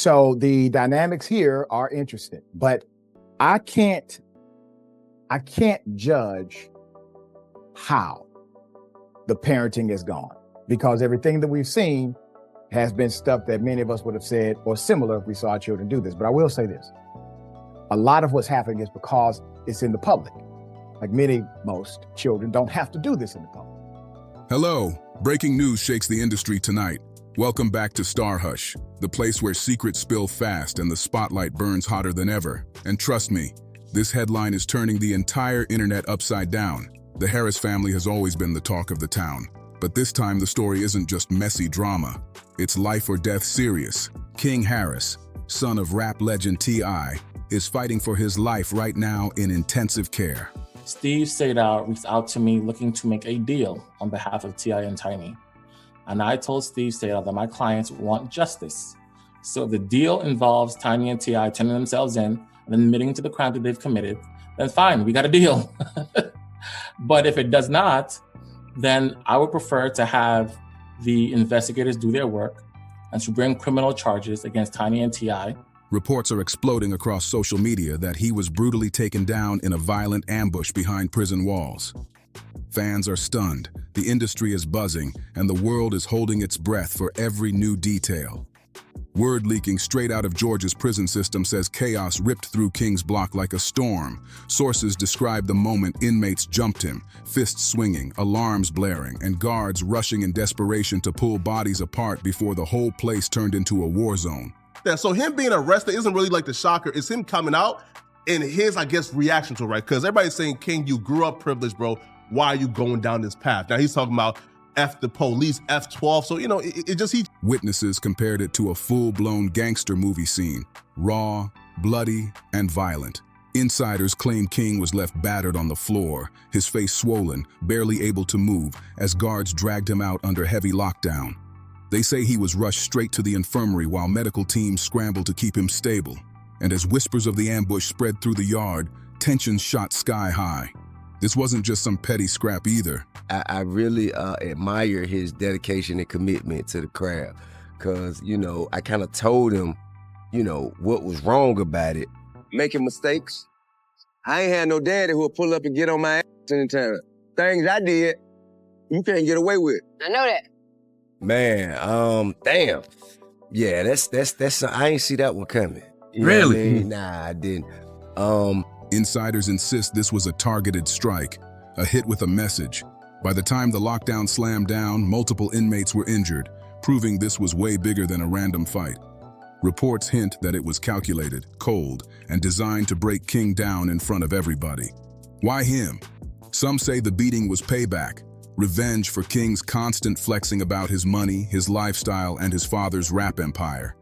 So the dynamics here are interesting, but I can't judge how the parenting is gone, because everything that we've seen has been stuff that many of us would have said or similar if we saw our children do this. But I will say this: a lot of what's happening is because it's in the public. Like most children don't have to do this in the public. Hello, breaking news shakes the industry tonight. Welcome back to Star Hush, the place where secrets spill fast and the spotlight burns hotter than ever. And trust me, this headline is turning the entire internet upside down. The Harris family has always been the talk of the town. But this time the story isn't just messy drama. It's life or death serious. King Harris, son of rap legend T.I., is fighting for his life right now in intensive care. Steve Sadar reached out to me looking to make a deal on behalf of T.I. and Tiny. And I told Steve Sadar that my clients want justice. So if the deal involves Tiny and T.I. turning themselves in and admitting to the crime that they've committed, then fine, we got a deal. But if it does not, then I would prefer to have the investigators do their work and to bring criminal charges against Tiny and T.I. Reports are exploding across social media that he was brutally taken down in a violent ambush behind prison walls. Fans are stunned, the industry is buzzing, and the world is holding its breath for every new detail. Word leaking straight out of Georgia's prison system says chaos ripped through King's block like a storm. Sources describe the moment inmates jumped him, fists swinging, alarms blaring, and guards rushing in desperation to pull bodies apart before the whole place turned into a war zone. Yeah, so him being arrested isn't really like the shocker. It's him coming out and his, I guess, reaction to it, right? Because everybody's saying, King, you grew up privileged, bro. Why are you going down this path? Now he's talking about F the police, F12. So, he... Witnesses compared it to a full-blown gangster movie scene, raw, bloody, and violent. Insiders claim King was left battered on the floor, his face swollen, barely able to move, as guards dragged him out under heavy lockdown. They say he was rushed straight to the infirmary while medical teams scrambled to keep him stable. And as whispers of the ambush spread through the yard, tensions shot sky high. This wasn't just some petty scrap either. I really admire his dedication and commitment to the craft, because, I kind of told him, what was wrong about it. Making mistakes. I ain't had no daddy who would pull up and get on my ass and tell me, things I did, you can't get away with. I know that. Man, damn. Yeah, that's I ain't see that one coming. You really? Know what I mean? Nah, I didn't. Insiders insist this was a targeted strike, a hit with a message. By the time the lockdown slammed down, multiple inmates were injured, proving this was way bigger than a random fight. Reports hint that it was calculated, cold, and designed to break King down in front of everybody. Why him? Some say the beating was payback, revenge for King's constant flexing about his money, his lifestyle, and his father's rap empire.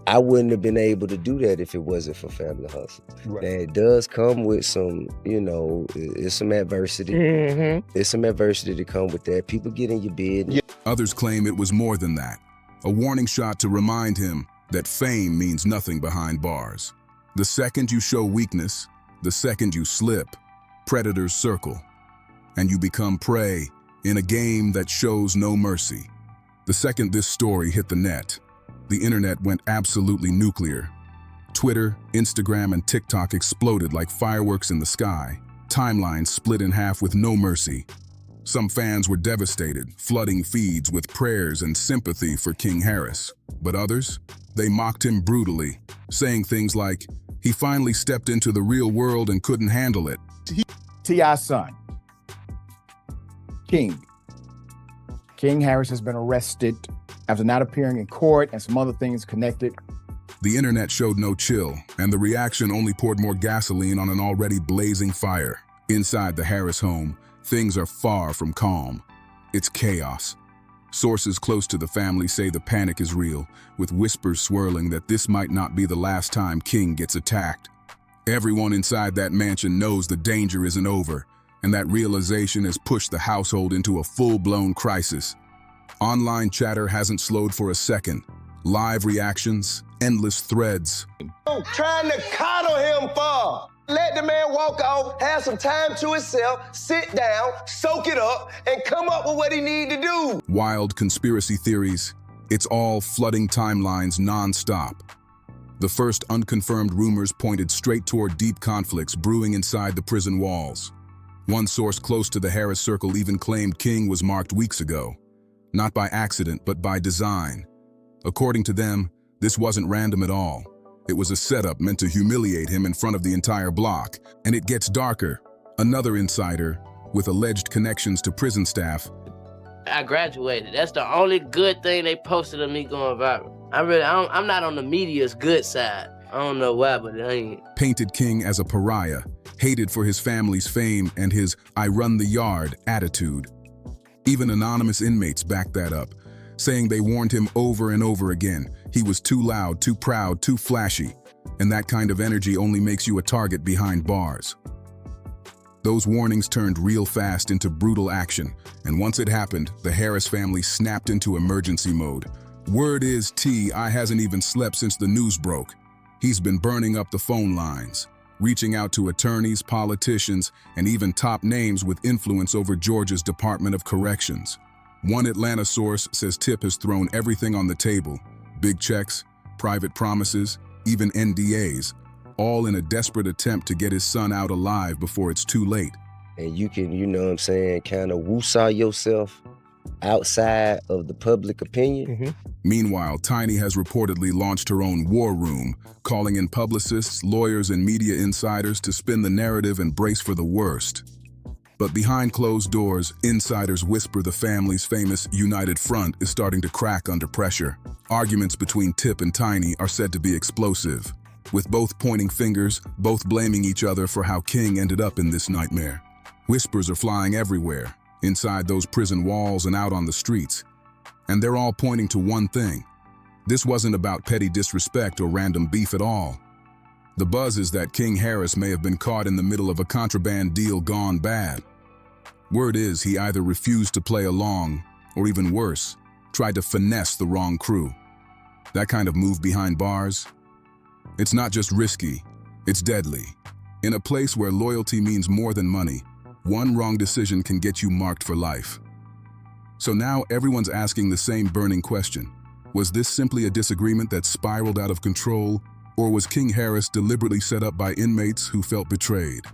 I wouldn't have been able to do that if it wasn't for Family Hustle. Right. That does come with some, it's some adversity. Mm-hmm. There's some adversity to come with that. People get in your bed. Yeah. Others claim it was more than that. A warning shot to remind him that fame means nothing behind bars. The second you show weakness, the second you slip, predators circle, and you become prey in a game that shows no mercy. The second this story hit the net, the internet went absolutely nuclear. Twitter, Instagram, and TikTok exploded like fireworks in the sky. Timelines split in half with no mercy. Some fans were devastated, flooding feeds with prayers and sympathy for King Harris. But others, they mocked him brutally, saying things like, he finally stepped into the real world and couldn't handle it. T.I.'s son, King Harris, has been arrested after not appearing in court and some other things connected. The internet showed no chill, and the reaction only poured more gasoline on an already blazing fire. Inside the Harris home, things are far from calm. It's chaos. Sources close to the family say the panic is real, with whispers swirling that this might not be the last time King gets attacked. Everyone inside that mansion knows the danger isn't over, and that realization has pushed the household into a full-blown crisis. Online chatter hasn't slowed for a second. Live reactions, endless threads. Trying to coddle him for? Let the man walk off, have some time to himself, sit down, soak it up, and come up with what he need to do. Wild conspiracy theories. It's all flooding timelines non-stop. The first unconfirmed rumors pointed straight toward deep conflicts brewing inside the prison walls. One source close to the Harris circle even claimed King was marked weeks ago, not by accident but by design. According to them, this wasn't random at all. It was a setup meant to humiliate him in front of the entire block. And it gets darker. Another insider, with alleged connections to prison staff, I graduated. That's the only good thing they posted of me going viral. I'm not on the media's good side. I don't know why, but it ain't. painted King as a pariah, hated for his family's fame and his "I run the yard" attitude. Even anonymous inmates backed that up, saying they warned him over and over again. He was too loud, too proud, too flashy, and that kind of energy only makes you a target behind bars. Those warnings turned real fast into brutal action, and once it happened, the Harris family snapped into emergency mode. Word is T.I. hasn't even slept since the news broke. He's been burning up the phone lines, reaching out to attorneys, politicians, and even top names with influence over Georgia's Department of Corrections. One Atlanta source says Tip has thrown everything on the table: big checks, private promises, even NDAs, all in a desperate attempt to get his son out alive before it's too late. And you can, you know what I'm saying, kind of woosah yourself outside of the public opinion. Meanwhile, Tiny has reportedly launched her own war room, calling in publicists, lawyers, and media insiders to spin the narrative and brace for the worst. But behind closed doors, insiders whisper the family's famous United Front is starting to crack under pressure. Arguments between Tip and Tiny are said to be explosive, with both pointing fingers, both blaming each other for how King ended up in this nightmare. Whispers are flying everywhere, inside those prison walls and out on the streets. And they're all pointing to one thing. This wasn't about petty disrespect or random beef at all. The buzz is that King Harris may have been caught in the middle of a contraband deal gone bad. Word is he either refused to play along, or even worse, tried to finesse the wrong crew. That kind of move behind bars? It's not just risky, it's deadly. In a place where loyalty means more than money, one wrong decision can get you marked for life. So now everyone's asking the same burning question. Was this simply a disagreement that spiraled out of control, or was King Harris deliberately set up by inmates who felt betrayed?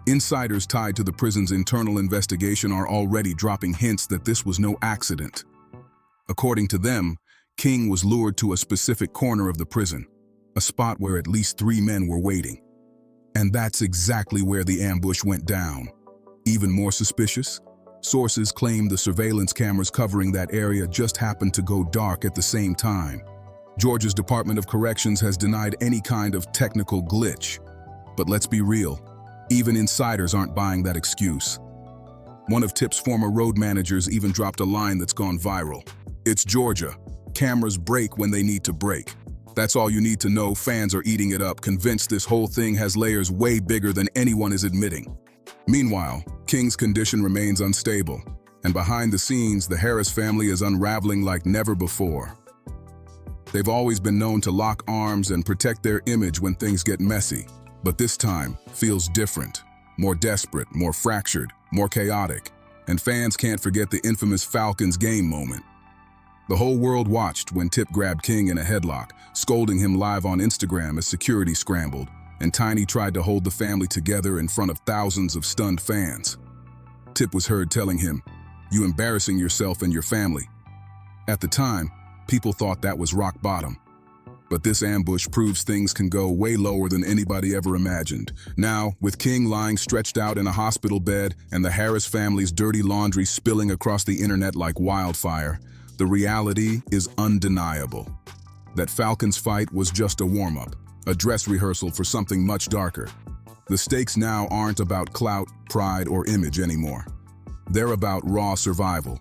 Insiders tied to the prison's internal investigation are already dropping hints that this was no accident. According to them, King was lured to a specific corner of the prison, a spot where at least 3 men were waiting. And that's exactly where the ambush went down. Even more suspicious, sources claim the surveillance cameras covering that area just happened to go dark at the same time. Georgia's Department of Corrections has denied any kind of technical glitch. But let's be real, even insiders aren't buying that excuse. One of Tip's former road managers even dropped a line that's gone viral. It's Georgia. Cameras break when they need to break. That's all you need to know. Fans are eating it up, convinced this whole thing has layers way bigger than anyone is admitting. Meanwhile, King's condition remains unstable, and behind the scenes, the Harris family is unraveling like never before. They've always been known to lock arms and protect their image when things get messy, but this time feels different, more desperate, more fractured, more chaotic, and fans can't forget the infamous Falcons game moment. The whole world watched when Tip grabbed King in a headlock, scolding him live on Instagram as security scrambled, and Tiny tried to hold the family together in front of thousands of stunned fans. Tip was heard telling him, "You embarrassing yourself and your family." At the time, people thought that was rock bottom. But this ambush proves things can go way lower than anybody ever imagined. Now, with King lying stretched out in a hospital bed and the Harris family's dirty laundry spilling across the internet like wildfire, the reality is undeniable. That Falcons fight was just a warm-up, a dress rehearsal for something much darker. The stakes now aren't about clout, pride, or image anymore. They're about raw survival.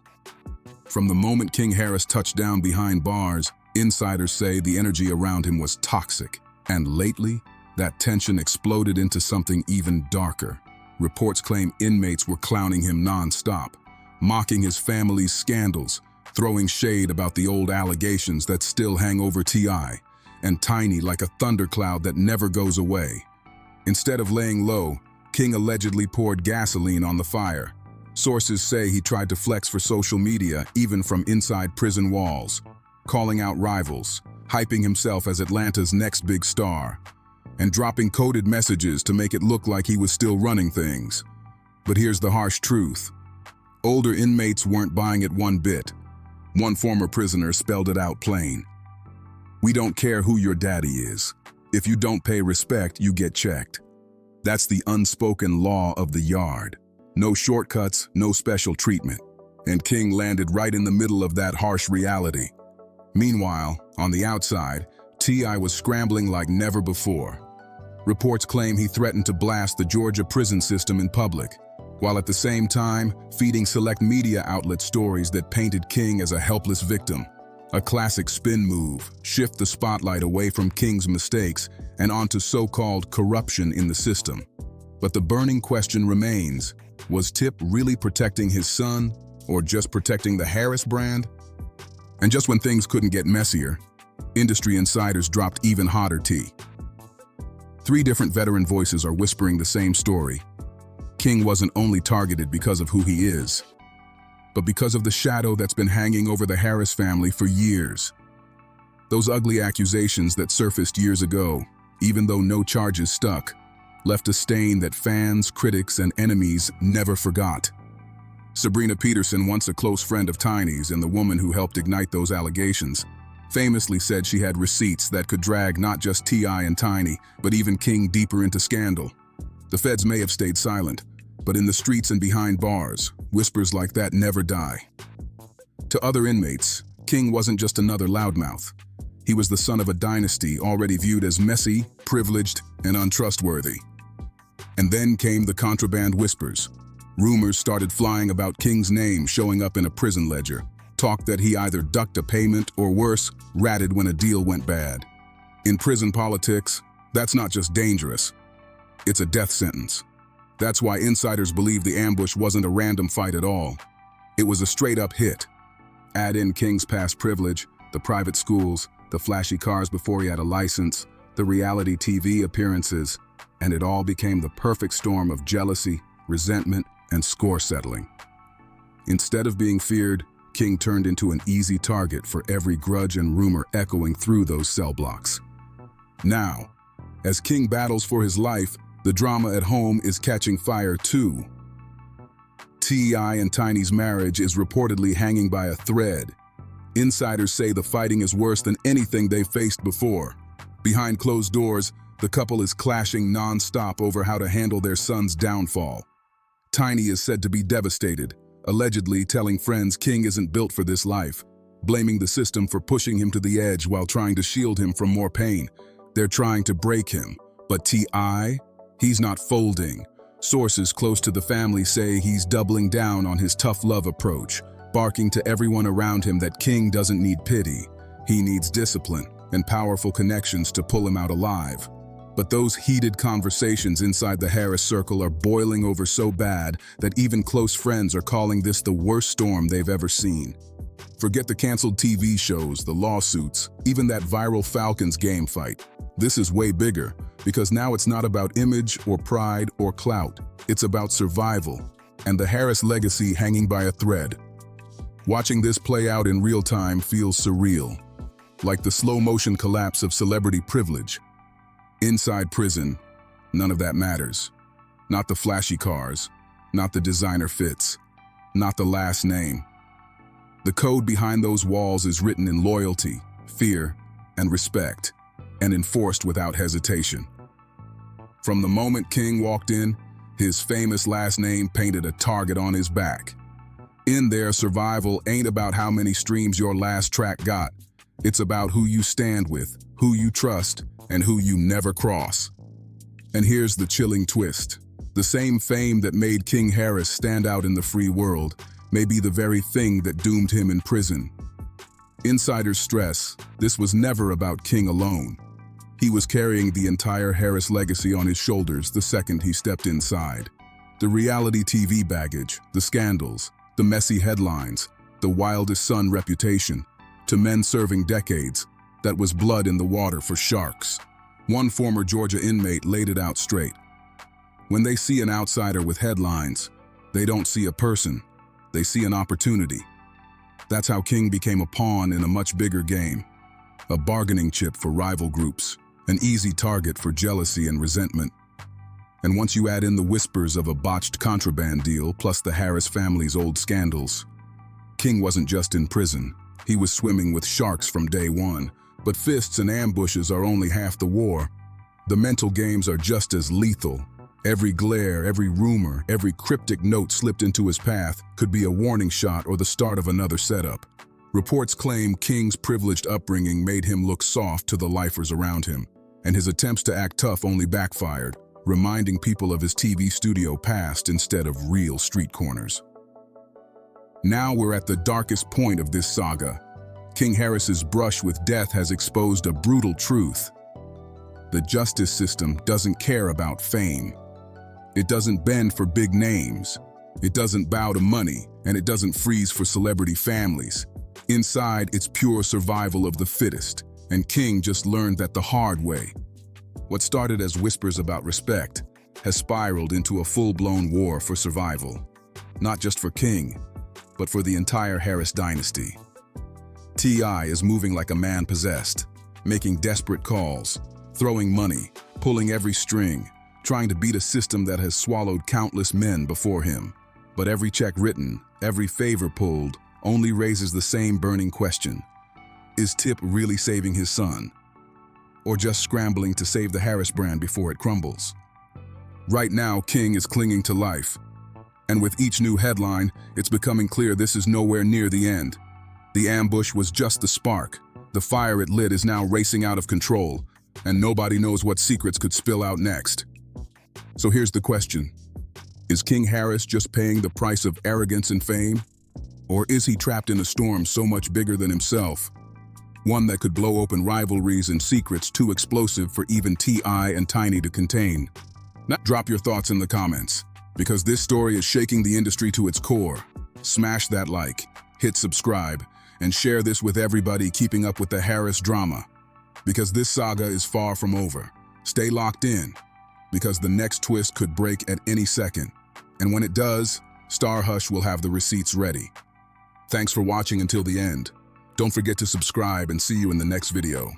From the moment King Harris touched down behind bars, insiders say the energy around him was toxic. And lately, that tension exploded into something even darker. Reports claim inmates were clowning him non-stop, mocking his family's scandals, throwing shade about the old allegations that still hang over T.I., and Tiny like a thundercloud that never goes away. Instead of laying low, King allegedly poured gasoline on the fire. Sources say he tried to flex for social media, even from inside prison walls, calling out rivals, hyping himself as Atlanta's next big star, and dropping coded messages to make it look like he was still running things. But here's the harsh truth. Older inmates weren't buying it one bit. One former prisoner spelled it out plain. "We don't care who your daddy is. If you don't pay respect, you get checked." That's the unspoken law of the yard. No shortcuts, no special treatment. And King landed right in the middle of that harsh reality. Meanwhile, on the outside, T.I. was scrambling like never before. Reports claim he threatened to blast the Georgia prison system in public, while at the same time feeding select media outlets stories that painted King as a helpless victim. A classic spin move, shift the spotlight away from King's mistakes and onto so-called corruption in the system. But the burning question remains, was Tip really protecting his son or just protecting the Harris brand? And just when things couldn't get messier, industry insiders dropped even hotter tea. 3 different veteran voices are whispering the same story. King wasn't only targeted because of who he is, but because of the shadow that's been hanging over the Harris family for years. Those ugly accusations that surfaced years ago, even though no charges stuck, left a stain that fans, critics, and enemies never forgot. Sabrina Peterson, once a close friend of Tiny's and the woman who helped ignite those allegations, famously said she had receipts that could drag not just T.I. and Tiny, but even King deeper into scandal. The feds may have stayed silent, but in the streets and behind bars, whispers like that never die. To other inmates, King wasn't just another loudmouth. He was the son of a dynasty already viewed as messy, privileged, and untrustworthy. And then came the contraband whispers. Rumors started flying about King's name showing up in a prison ledger. Talk that he either ducked a payment or worse, ratted when a deal went bad. In prison politics, that's not just dangerous. It's a death sentence. That's why insiders believe the ambush wasn't a random fight at all. It was a straight-up hit. Add in King's past privilege, the private schools, the flashy cars before he had a license, the reality TV appearances, and it all became the perfect storm of jealousy, resentment, and score settling. Instead of being feared, King turned into an easy target for every grudge and rumor echoing through those cell blocks. Now, as King battles for his life, the drama at home is catching fire too. T.I. and Tiny's marriage is reportedly hanging by a thread. Insiders say the fighting is worse than anything they've faced before. Behind closed doors, the couple is clashing non-stop over how to handle their son's downfall. Tiny is said to be devastated, allegedly telling friends King isn't built for this life, blaming the system for pushing him to the edge while trying to shield him from more pain. They're trying to break him, but T.I., he's not folding. Sources close to the family say he's doubling down on his tough love approach, barking to everyone around him that King doesn't need pity. He needs discipline and powerful connections to pull him out alive. But those heated conversations inside the Harris circle are boiling over so bad that even close friends are calling this the worst storm they've ever seen. Forget the canceled TV shows, the lawsuits, even that viral Falcons game fight. This is way bigger, because now it's not about image or pride or clout. It's about survival, and the Harris legacy hanging by a thread. Watching this play out in real time feels surreal, like the slow-motion collapse of celebrity privilege. Inside prison, none of that matters. Not the flashy cars, not the designer fits, not the last name. The code behind those walls is written in loyalty, fear, and respect, and enforced without hesitation. From the moment King walked in, his famous last name painted a target on his back. In there, survival ain't about how many streams your last track got. It's about who you stand with, who you trust, and who you never cross. And here's the chilling twist. The same fame that made King Harris stand out in the free world may be the very thing that doomed him in prison. Insiders stress this was never about King alone. He was carrying the entire Harris legacy on his shoulders the second he stepped inside. The reality TV baggage, the scandals, the messy headlines, the wildest son reputation, to men serving decades, that was blood in the water for sharks. One former Georgia inmate laid it out straight. When they see an outsider with headlines, they don't see a person, they see an opportunity. That's how King became a pawn in a much bigger game. a bargaining chip for rival groups, an easy target for jealousy and resentment. And once you add in the whispers of a botched contraband deal plus the Harris family's old scandals, King wasn't just in prison, he was swimming with sharks from day one. But fists and ambushes are only half the war. The mental games are just as lethal. Every glare, every rumor, every cryptic note slipped into his path could be a warning shot or the start of another setup. Reports claim King's privileged upbringing made him look soft to the lifers around him, and his attempts to act tough only backfired, reminding people of his TV studio past instead of real street corners. Now we're at the darkest point of this saga. King Harris's brush with death has exposed a brutal truth. The justice system doesn't care about fame. It doesn't bend for big names. It doesn't bow to money, and it doesn't freeze for celebrity families. Inside, it's pure survival of the fittest, and King just learned that the hard way. What started as whispers about respect has spiraled into a full-blown war for survival. Not just for King, but for the entire Harris dynasty. T.I. is moving like a man possessed, making desperate calls, throwing money, pulling every string, trying to beat a system that has swallowed countless men before him. But every check written, every favor pulled, only raises the same burning question. Is Tip really saving his son? Or just scrambling to save the Harris brand before it crumbles? Right now, King is clinging to life. And with each new headline, it's becoming clear this is nowhere near the end. The ambush was just the spark. The fire it lit is now racing out of control, and nobody knows what secrets could spill out next. So here's the question. Is King Harris just paying the price of arrogance and fame? Or is he trapped in a storm so much bigger than himself? One that could blow open rivalries and secrets too explosive for even T.I. and Tiny to contain. Now drop your thoughts in the comments, because this story is shaking the industry to its core. Smash that like, hit subscribe, and share this with everybody keeping up with the Harris drama. Because this saga is far from over. Stay locked in, because the next twist could break at any second. And when it does, Star Hush will have the receipts ready. Thanks for watching until the end. Don't forget to subscribe and see you in the next video.